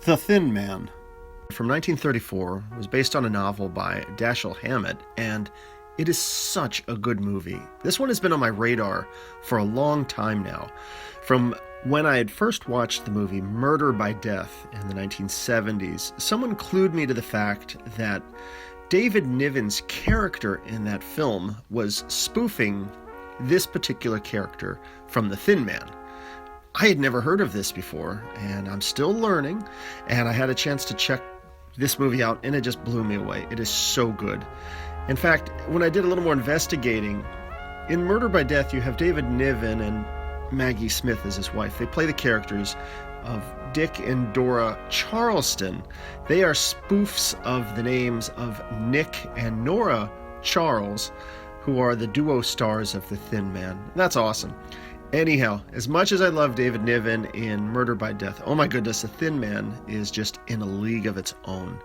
The Thin Man, from 1934, was based on a novel by Dashiell Hammett, and it is such a good movie. This one has been on my radar for a long time now. From when I had first watched the movie Murder by Death in the 1970s, someone clued me to the fact that David Niven's character in that film was spoofing this particular character from The Thin Man. I had never heard of this before, and I'm still learning, and I had a chance to check this movie out, and it just blew me away. It is so good. In fact, when I did a little more investigating, in Murder by Death, you have David Niven and Maggie Smith as his wife. They play the characters of Dick and Dora Charleston. They are spoofs of the names of Nick and Nora Charles, who are the duo stars of The Thin Man. That's awesome. Anyhow, as much as I love David Niven in Murder by Death, oh my goodness, The Thin Man is just in a league of its own.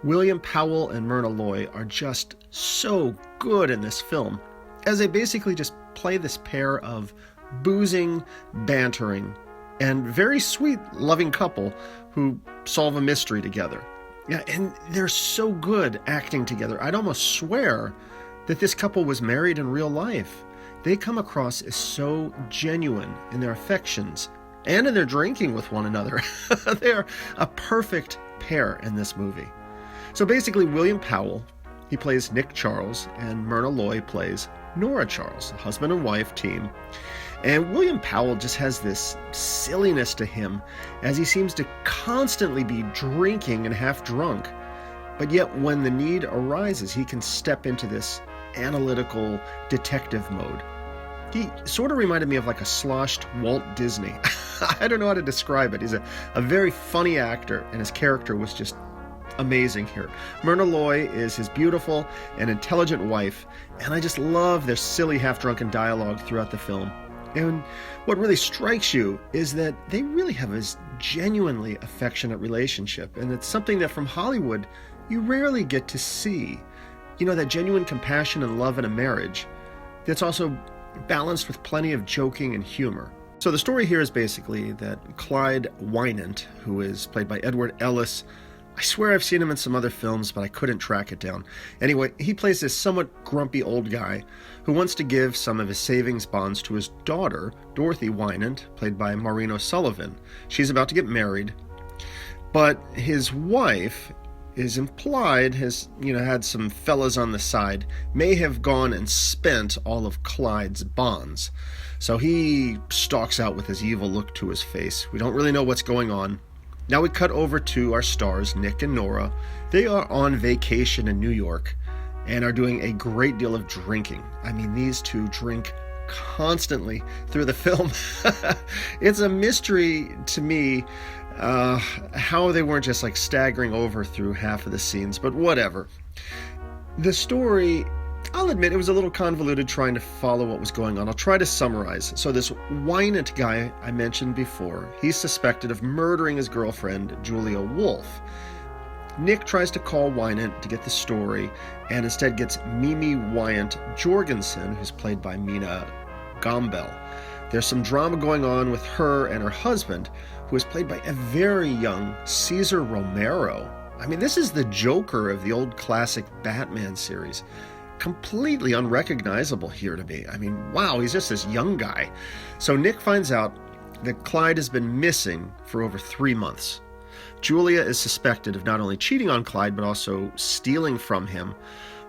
William Powell and Myrna Loy are just so good in this film, as they basically just play this pair of boozing, bantering, and very sweet, loving couple who solve a mystery together. Yeah, and they're so good acting together. I'd almost swear that this couple was married in real life. They come across as so genuine in their affections and in their drinking with one another. They are a perfect pair in this movie. So basically, William Powell, he plays Nick Charles, and Myrna Loy plays Nora Charles, a husband and wife team. And William Powell just has this silliness to him, as he seems to constantly be drinking and half drunk. But yet when the need arises, he can step into this analytical detective mode. He sort of reminded me of like a sloshed Walt Disney. I don't know how to describe it. He's a very funny actor, and his character was just amazing here. Myrna Loy is his beautiful and intelligent wife, and I just love their silly half-drunken dialogue throughout the film. And what really strikes you is that they really have a genuinely affectionate relationship, and it's something that from Hollywood you rarely get to see. You know, that genuine compassion and love in a marriage that's also balanced with plenty of joking and humor. So the story here is basically that Clyde Wynant, who is played by Edward Ellis, I swear I've seen him in some other films, but I couldn't track it down. Anyway, he plays this somewhat grumpy old guy who wants to give some of his savings bonds to his daughter, Dorothy Wynant, played by Maureen O'Sullivan. She's about to get married, but his wife is implied has, had some fellas on the side, may have gone and spent all of Clyde's bonds. So he stalks out with his evil look to his face. We don't really know what's going on. Now we cut over to our stars, Nick and Nora. They are on vacation in New York and are doing a great deal of drinking. I mean, these two drink constantly through the film. It's a mystery to me how they weren't just like staggering over through half of the scenes, but whatever. The story, I'll admit, it was a little convoluted trying to follow what was going on. I'll try to summarize. So this Wynant guy I mentioned before, he's suspected of murdering his girlfriend, Julia Wolfe. Nick tries to call Wynant to get the story, and instead gets Mimi Wyant Jorgensen, who's played by Mina Gombel. There's some drama going on with her and her husband, who is played by a very young Cesar Romero. I mean, this is the Joker of the old classic Batman series. Completely unrecognizable here to me. I mean, wow, he's just this young guy. So Nick finds out that Clyde has been missing for over 3 months. Julia is suspected of not only cheating on Clyde, but also stealing from him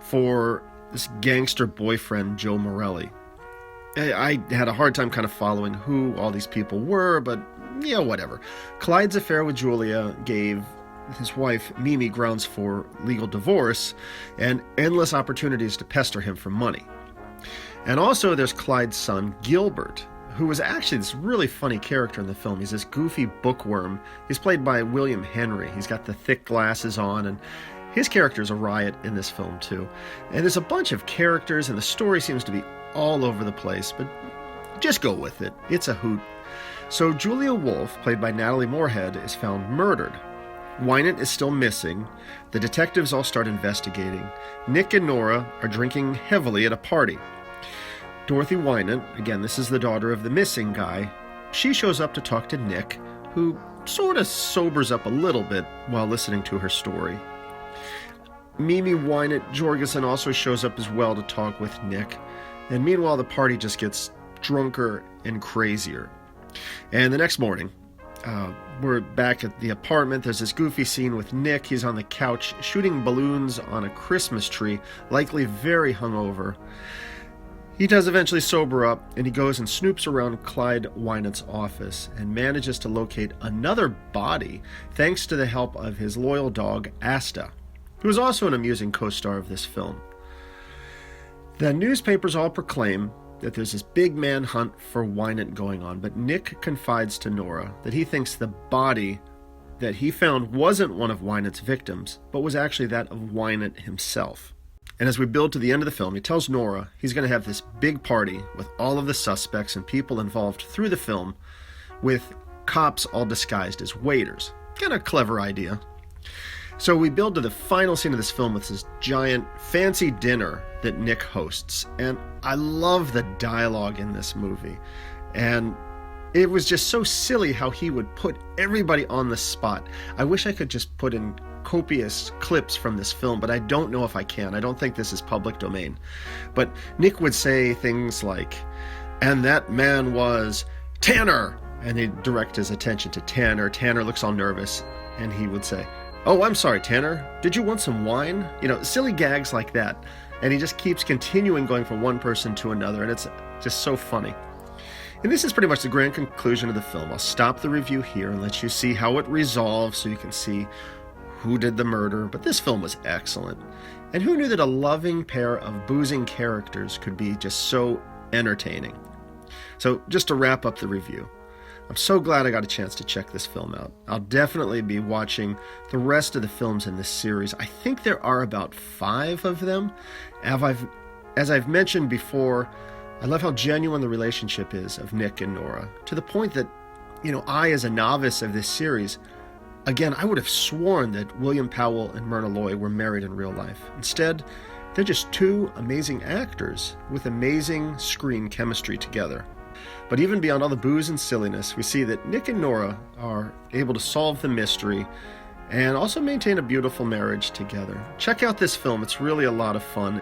for this gangster boyfriend, Joe Morelli. I had a hard time kind of following who all these people were, but yeah, whatever. Clyde's affair with Julia gave his wife, Mimi, grounds for legal divorce and endless opportunities to pester him for money. And also there's Clyde's son, Gilbert, who was actually this really funny character in the film. He's this goofy bookworm. He's played by William Henry. He's got the thick glasses on, and his character is a riot in this film too. And there's a bunch of characters, and the story seems to be all over the place, but just go with it. It's a hoot. So Julia Wolfe, played by Natalie Moorhead, is found murdered. Wynant is still missing. The detectives all start investigating. Nick and Nora are drinking heavily at a party. Dorothy Wynant, again, this is the daughter of the missing guy, she shows up to talk to Nick, who sort of sobers up a little bit while listening to her story. Mimi Wynant Jorgensen also shows up as well to talk with Nick, and meanwhile the party just gets drunker and crazier. And the next morning, we're back at the apartment. There's this goofy scene with Nick. He's on the couch shooting balloons on a Christmas tree, likely very hungover. He does eventually sober up, and he goes and snoops around Clyde Wynant's office and manages to locate another body thanks to the help of his loyal dog, Asta, who is also an amusing co-star of this film. The newspapers all proclaim that there's this big manhunt for Wynant going on, but Nick confides to Nora that he thinks the body that he found wasn't one of Wynant's victims, but was actually that of Wynant himself. And as we build to the end of the film, he tells Nora he's going to have this big party with all of the suspects and people involved through the film, with cops all disguised as waiters. Kind of clever idea. So we build to the final scene of this film with this giant fancy dinner that Nick hosts. And I love the dialogue in this movie. And it was just so silly how he would put everybody on the spot. I wish I could just put in copious clips from this film, but I don't know if I can. I don't think this is public domain. But Nick would say things like, "And that man was Tanner." And he'd direct his attention to Tanner. Tanner looks all nervous, and he would say, "Oh, I'm sorry, Tanner. Did you want some wine?" You know, silly gags like that. And he just keeps continuing going from one person to another, and it's just so funny. And this is pretty much the grand conclusion of the film. I'll stop the review here and let you see how it resolves so you can see who did the murder. But this film was excellent. And who knew that a loving pair of boozing characters could be just so entertaining? So just to wrap up the review, I'm so glad I got a chance to check this film out. I'll definitely be watching the rest of the films in this series. I think there are about 5 of them. As I've mentioned before, I love how genuine the relationship is of Nick and Nora, to the point that, I, as a novice of this series, again, I would have sworn that William Powell and Myrna Loy were married in real life. Instead, they're just 2 amazing actors with amazing screen chemistry together. But even beyond all the booze and silliness, we see that Nick and Nora are able to solve the mystery and also maintain a beautiful marriage together. Check out this film. It's really a lot of fun.